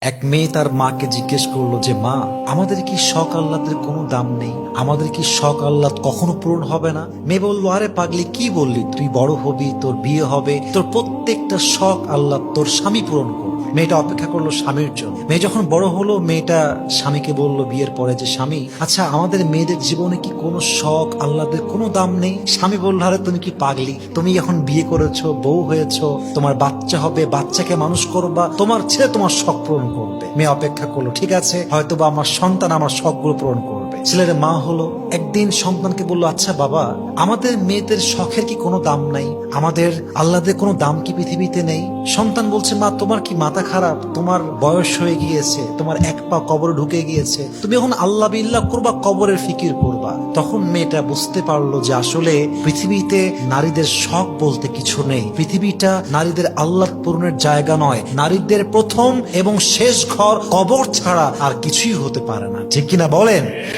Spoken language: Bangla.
এক মেয়ে তার মাকে জিজ্ঞেস করলো যে মা, আমাদের কি শখ আহ্লাদের কোনো দাম নেই? আমাদের কি শখ আহ্লাদ কখনো পূরণ হবে না? মেয়ে বললো, আরে পাগলি, কি বললি? তুই বড় হবি, তোর বিয়ে হবে, তোর প্রত্যেকটা শখ আহ্লাদ তোর স্বামী পূরণ করবে। মেয়েটা অপেক্ষা করলো স্বামীর জন্য। মেয়ে যখন বড় হলো, মেয়েটা স্বামীকে বলল বিয়ের পরে যে স্বামী, আচ্ছা আমাদের মেয়েদের জীবনে কি কোনো শখ আহ্লাদের কোনো দাম নেই? স্বামী বলল, আরে তুমি কি পাগলি? তুমি এখন বিয়ে করেছো, বউ হয়েছো, তোমার বাচ্চা হবে, বাচ্চাকে মানুষ করবা, তোমার ছেলে তোমার শখ পূরণ করবে। মেয়ে অপেক্ষা করলো, ঠিক আছে, হয়তোবা আমার সন্তান আমার শখগুলো পূরণ করবে। ছেলের মা হলো, একদিন সন্তানকে বললো, আচ্ছা বাবা, আমাদের মেয়েদের শখের কি কোনো দাম নাই? আমাদের আহ্লাদের কোনো দাম কি পৃথিবীতে নেই? সন্তান বলছে, মা তোমার কি মাথা খারাপ? তোমার বয়স হয়ে গিয়েছে, তোমার এক পা কবরে ঢুকে গিয়েছে, তুমি এখন আল্লাহ বিল্লাহ করবা, কবরের ফিকির করবা। তখন মেয়েটা বুঝতে পারলো যে আসলে পৃথিবীতে নারীদের শখ বলতে কিছু নেই। পৃথিবীটা নারীদের আহ্লাদ পূরণের জায়গা নয়। নারীদের প্রথম এবং শেষ ঘর কবর ছাড়া আর কিছুই হতে পারে না। ঠিক কিনা বলেন?